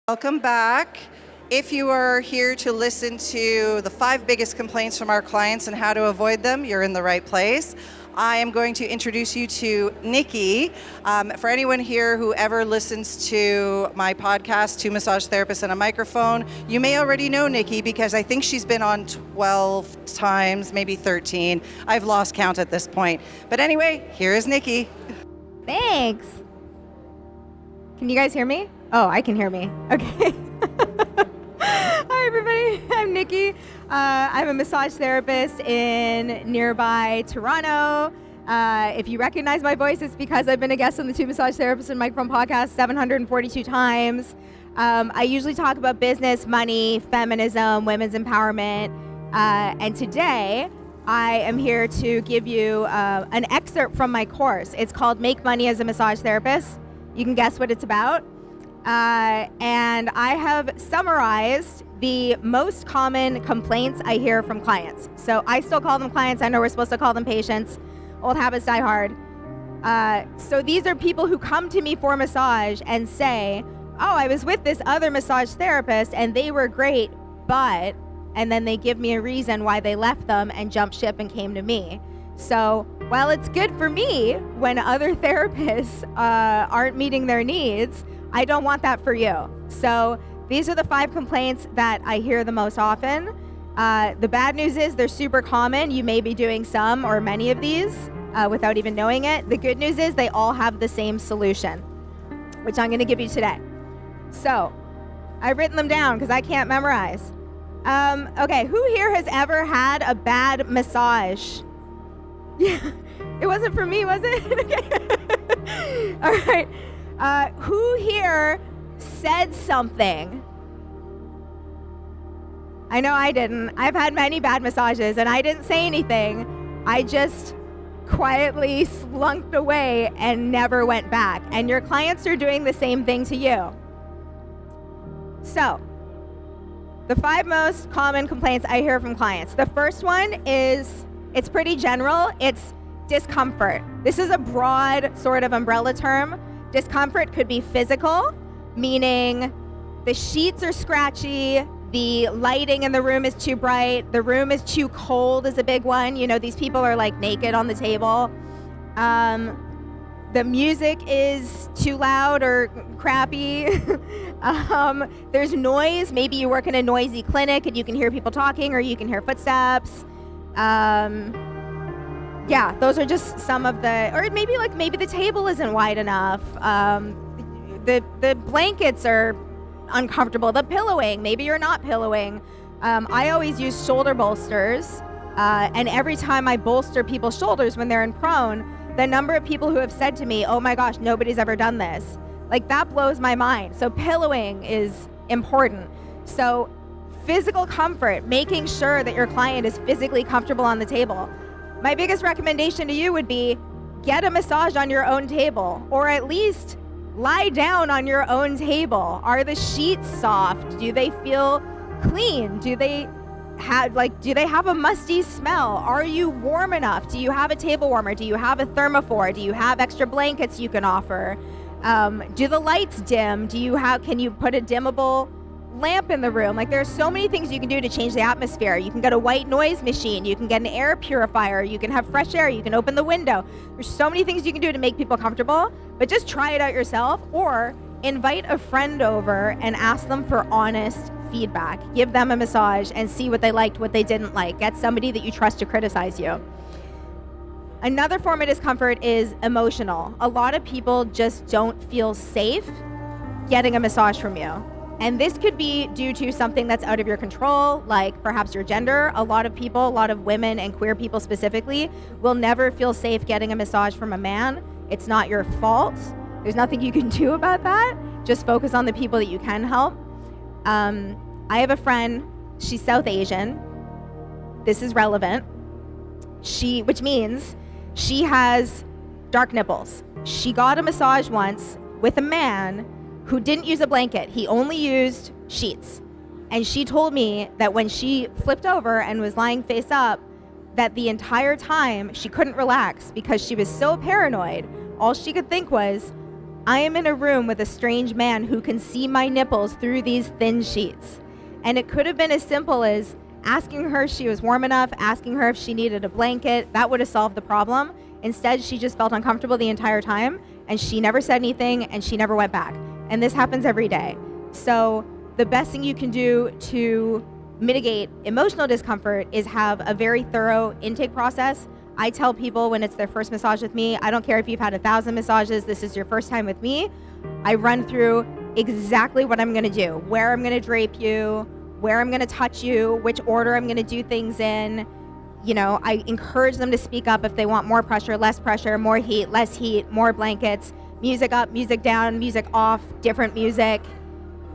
Welcome back. If you are here to listen to the 5 biggest complaints from our clients and how to avoid them, you're in the right place. I am going to introduce you to Nicki. For anyone here who ever listens to my podcast, Two Massage Therapists and a Microphone, you may already know Nicki because I think she's been on 12 times, maybe 13. I've lost count at this point. But anyway, here is Nicki. Thanks. Can you guys hear me? Oh, I can hear me. Okay. Hi, everybody. I'm Nicki. I'm a massage therapist in nearby Toronto. If you recognize my voice, it's because I've been a guest on the Two Massage Therapists and Microphone podcast 742 times. I usually talk about business, money, feminism, women's empowerment. And today, I am here to give you an excerpt from my course. It's called Make Money as a Massage Therapist. You can guess what it's about. And I have summarized the most common complaints I hear from clients. So I still call them clients. I know we're supposed to call them patients. Old habits die hard. So these are people who come to me for massage and say, oh, I was with this other massage therapist and they were great, but, and then they give me a reason why they left them and jumped ship and came to me. So while it's good for me when other therapists aren't meeting their needs, I don't want that for you. So these are the 5 complaints that I hear the most often. The bad news is they're super common. You may be doing some or many of these without even knowing it. The good news is they all have the same solution, which I'm going to give you today. So I've written them down because I can't memorize. Okay, who here has ever had a bad massage? Yeah, it wasn't for me, was it? All right. Who here said something? I know I didn't. I've had many bad massages and I didn't say anything. I just quietly slunked away and never went back. And your clients are doing the same thing to you. So, the 5 most common complaints I hear from clients. The first one is, it's pretty general. It's discomfort. This is a broad sort of umbrella term. Discomfort could be physical, meaning the sheets are scratchy, the lighting in the room is too bright, the room is too cold is a big one. You know, these people are like naked on the table. The music is too loud or crappy. There's noise. Maybe you work in a noisy clinic and you can hear people talking or you can hear footsteps. Yeah, those are just some of the, or maybe the table isn't wide enough. The blankets are uncomfortable. The pillowing, maybe you're not pillowing. I always use shoulder bolsters, and every time I bolster people's shoulders when they're in prone, the number of people who have said to me, oh my gosh, nobody's ever done this. Like, that blows my mind. So pillowing is important. So physical comfort, making sure that your client is physically comfortable on the table. My biggest recommendation to you would be get a massage on your own table, or at least lie down on your own table. Are the sheets soft? Do they feel clean? Do they have a musty smell? Are you warm enough? Do you have a table warmer? Do you have a thermophore? Do you have extra blankets you can offer? Do the lights dim? Can you put a dimmable lamp in the room? Like, there's so many things you can do to change the atmosphere. You can get a white noise machine, you can get an air purifier, you can have fresh air, you can open the window. There's so many things you can do to make people comfortable, but just try it out yourself or invite a friend over and ask them for honest feedback. Give them a massage and see what they liked, what they didn't like. Get somebody that you trust to criticize you. Another form of discomfort is emotional. A lot of people just don't feel safe getting a massage from you. And this could be due to something that's out of your control, like perhaps your gender. A lot of women and queer people specifically, will never feel safe getting a massage from a man. It's not your fault. There's nothing you can do about that. Just focus on the people that you can help. I have a friend, she's South Asian. This is relevant. Which means she has dark nipples. She got a massage once with a man who didn't use a blanket. He only used sheets. And she told me that when she flipped over and was lying face up, that the entire time she couldn't relax because she was so paranoid. All she could think was, I am in a room with a strange man who can see my nipples through these thin sheets. And it could have been as simple as asking her if she was warm enough, asking her if she needed a blanket. That would have solved the problem. Instead, she just felt uncomfortable the entire time, and she never said anything, and she never went back. And this happens every day. So the best thing you can do to mitigate emotional discomfort is have a very thorough intake process. I tell people when it's their first massage with me, I don't care if you've had 1,000 massages, this is your first time with me. I run through exactly what I'm gonna do, where I'm gonna drape you, where I'm gonna touch you, which order I'm gonna do things in. You know, I encourage them to speak up if they want more pressure, less pressure, more heat, less heat, more blankets, music up, music down, music off, different music,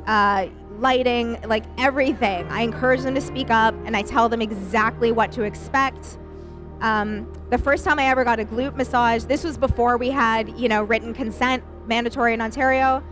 lighting, like everything. I encourage them to speak up, and I tell them exactly what to expect. The first time I ever got a glute massage, this was before we had, written consent mandatory in Ontario.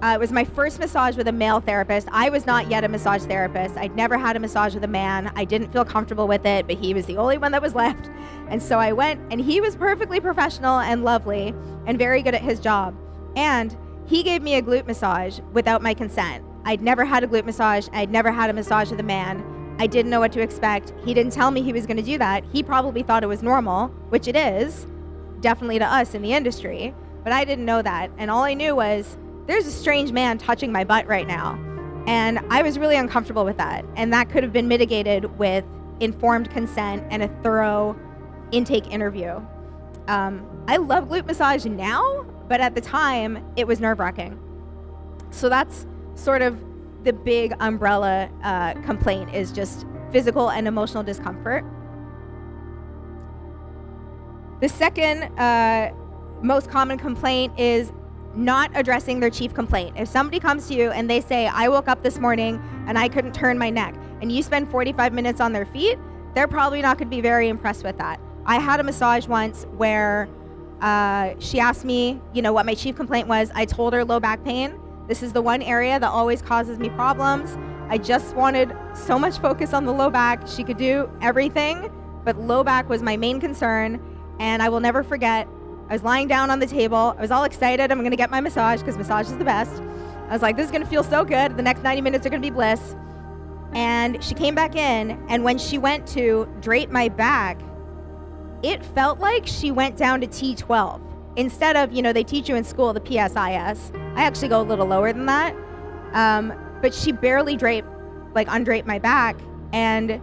It was my first massage with a male therapist. I was not yet a massage therapist. I'd never had a massage with a man. I didn't feel comfortable with it, but he was the only one that was left. And so I went, and he was perfectly professional and lovely and very good at his job. And he gave me a glute massage without my consent. I'd never had a glute massage. I'd never had a massage with a man. I didn't know what to expect. He didn't tell me he was going to do that. He probably thought it was normal, which it is, definitely to us in the industry, but I didn't know that. And all I knew was there's a strange man touching my butt right now. And I was really uncomfortable with that. And that could have been mitigated with informed consent and a thorough intake interview. I love glute massage now, but at the time it was nerve-wracking. So that's sort of the big umbrella complaint, is just physical and emotional discomfort. The second most common complaint is not addressing their chief complaint. If somebody comes to you and they say, I woke up this morning and I couldn't turn my neck, and you spend 45 minutes on their feet, they're probably not going to be very impressed with that. I had a massage once where she asked me, what my chief complaint was. I told her low back pain. This is the one area that always causes me problems. I just wanted so much focus on the low back. She could do everything, but low back was my main concern. And I will never forget, I was lying down on the table. I was all excited. I'm going to get my massage because massage is the best. I was like, this is going to feel so good. The next 90 minutes are going to be bliss. And she came back in, and when she went to drape my back, it felt like she went down to T12. Instead of, they teach you in school the PSIS. I actually go a little lower than that. But she barely undraped my back and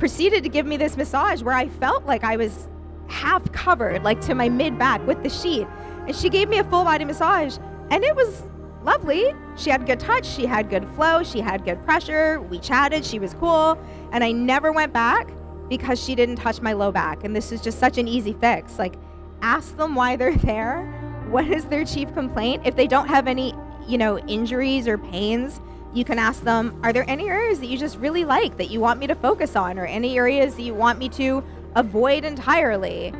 proceeded to give me this massage where I felt like I was half covered, like to my mid back with the sheet. And she gave me a full body massage, and it was lovely. She had good touch. She had good flow. She had good pressure. We chatted. She was cool. And I never went back because she didn't touch my low back. And this is just such an easy fix. Like, ask them why they're there. What is their chief complaint? If they don't have any, injuries or pains, you can ask them, are there any areas that you just really like that you want me to focus on, or any areas that you want me to avoid entirely?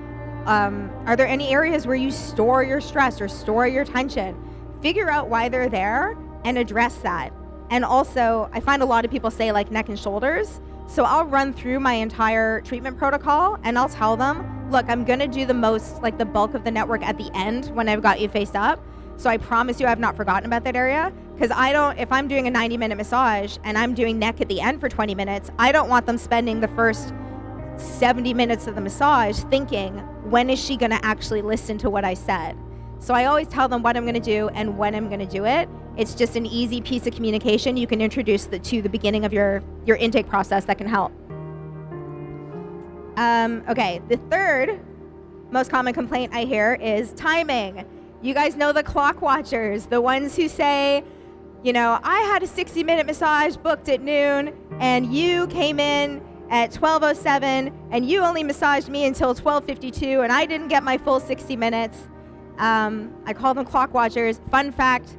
Are there any areas where you store your stress or store your tension? Figure out why they're there and address that. And also, I find a lot of people say like neck and shoulders. So I'll run through my entire treatment protocol and I'll tell them, look, I'm gonna do the most, like the bulk of the network at the end when I've got you faced up. So I promise you I've not forgotten about that area. Because if I'm doing a 90-minute massage and I'm doing neck at the end for 20 minutes, I don't want them spending the first 70 minutes of the massage thinking, when is she gonna actually listen to what I said? So I always tell them what I'm gonna do and when I'm gonna do it. It's just an easy piece of communication you can introduce to the beginning of your intake process that can help. Okay, the third most common complaint I hear is timing. You guys know the clock watchers, the ones who say, I had a 60-minute massage booked at noon and you came in at 12:07 and you only massaged me until 12:52 and I didn't get my full 60 minutes. I call them clock watchers. Fun fact,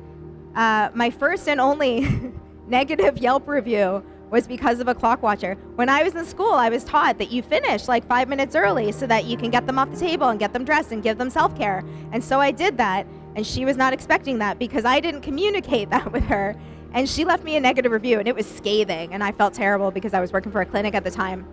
my first and only negative Yelp review was because of a clock watcher. When I was in school, I was taught that you finish like 5 minutes early so that you can get them off the table and get them dressed and give them self-care. And so I did that, and she was not expecting that because I didn't communicate that with her. And she left me a negative review, and it was scathing, and I felt terrible because I was working for a clinic at the time.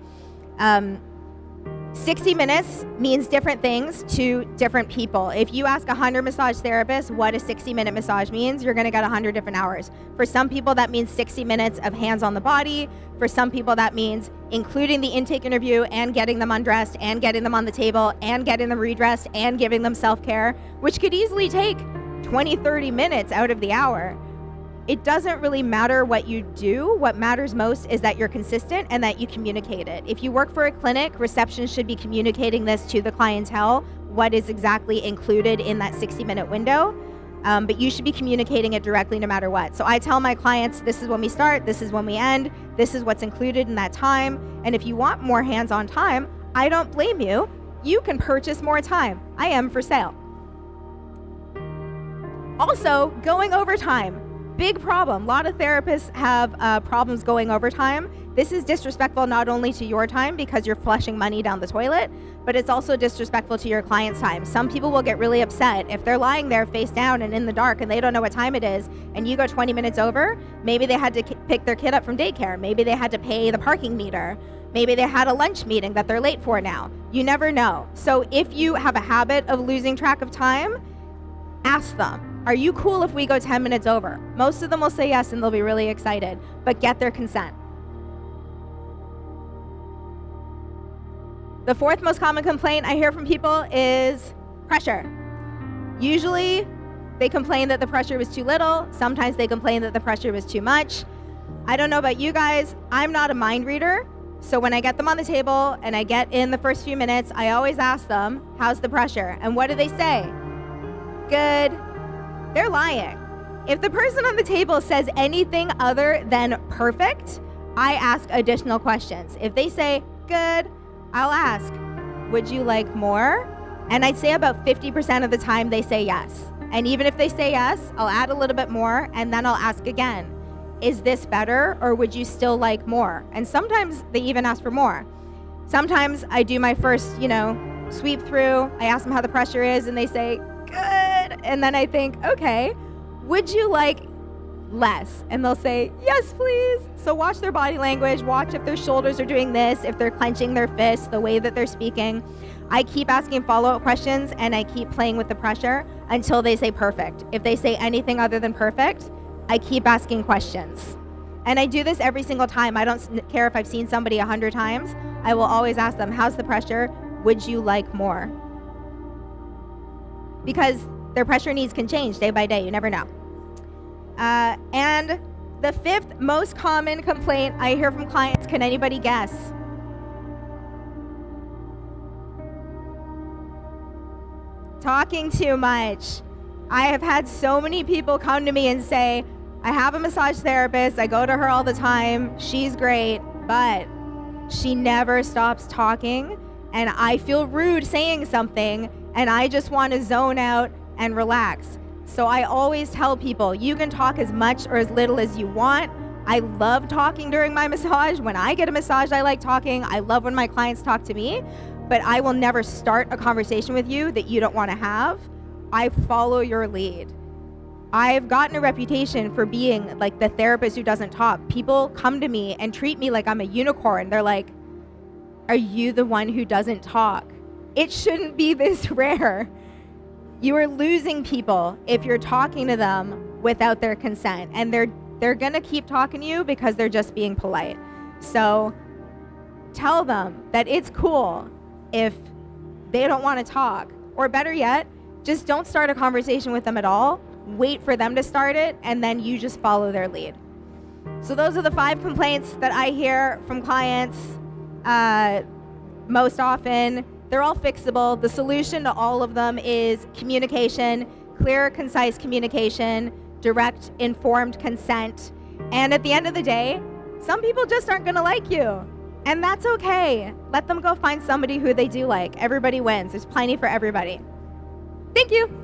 60 minutes means different things to different people. If you ask 100 massage therapists what a 60-minute massage means, you're going to get 100 different hours. For some people, that means 60 minutes of hands on the body. For some people, that means including the intake interview and getting them undressed and getting them on the table and getting them redressed and giving them self-care, which could easily take 20, 30 minutes out of the hour. It doesn't really matter what you do. What matters most is that you're consistent and that you communicate it. If you work for a clinic, reception should be communicating this to the clientele, what is exactly included in that 60-minute window. But you should be communicating it directly no matter what. So I tell my clients, this is when we start, this is when we end, this is what's included in that time. And if you want more hands-on time, I don't blame you. You can purchase more time. I am for sale. Also, going overtime. Big problem. A lot of therapists have problems going overtime. This is disrespectful not only to your time because you're flushing money down the toilet, but it's also disrespectful to your client's time. Some people will get really upset if they're lying there face down and in the dark and they don't know what time it is and you go 20 minutes over. Maybe they had to pick their kid up from daycare. Maybe they had to pay the parking meter. Maybe they had a lunch meeting that they're late for now. You never know. So if you have a habit of losing track of time, ask them. Are you cool if we go 10 minutes over? Most of them will say yes and they'll be really excited, but get their consent. The fourth most common complaint I hear from people is pressure. Usually they complain that the pressure was too little. Sometimes they complain that the pressure was too much. I don't know about you guys. I'm not a mind reader. So when I get them on the table and I get in the first few minutes, I always ask them, how's the pressure? And what do they say? Good. They're lying. If the person on the table says anything other than perfect, I ask additional questions. If they say good, I'll ask, would you like more? And I'd say about 50% of the time they say yes. And even if they say yes, I'll add a little bit more and then I'll ask again, is this better or would you still like more? And sometimes they even ask for more. Sometimes I do my first, sweep through, I ask them how the pressure is and they say, good. And then I think, okay, would you like less? And they'll say, yes, please. So watch their body language, watch if their shoulders are doing this, if they're clenching their fists, the way that they're speaking. I keep asking follow-up questions and I keep playing with the pressure until they say perfect. If they say anything other than perfect, I keep asking questions. And I do this every single time. I don't care if I've seen somebody 100 times. I will always ask them, how's the pressure? Would you like more? Because their pressure needs can change day by day. You never know. And the fifth most common complaint I hear from clients, can anybody guess? Talking too much. I have had so many people come to me and say, I have a massage therapist, I go to her all the time, she's great, but she never stops talking, and I feel rude saying something, and I just want to zone out and relax. So I always tell people, you can talk as much or as little as you want. I love talking during my massage. When I get a massage, I like talking. I love when my clients talk to me, but I will never start a conversation with you that you don't want to have. I follow your lead. I've gotten a reputation for being like the therapist who doesn't talk. People come to me and treat me like I'm a unicorn. They're like, are you the one who doesn't talk? It shouldn't be this rare. You are losing people if you're talking to them without their consent. And they're gonna keep talking to you because they're just being polite. So tell them that it's cool if they don't want to talk. Or better yet, just don't start a conversation with them at all. Wait for them to start it, and then you just follow their lead. So those are the 5 complaints that I hear from clients most often. They're all fixable. The solution to all of them is communication, clear, concise communication, direct, informed consent. And at the end of the day, some people just aren't going to like you. And that's okay. Let them go find somebody who they do like. Everybody wins. There's plenty for everybody. Thank you.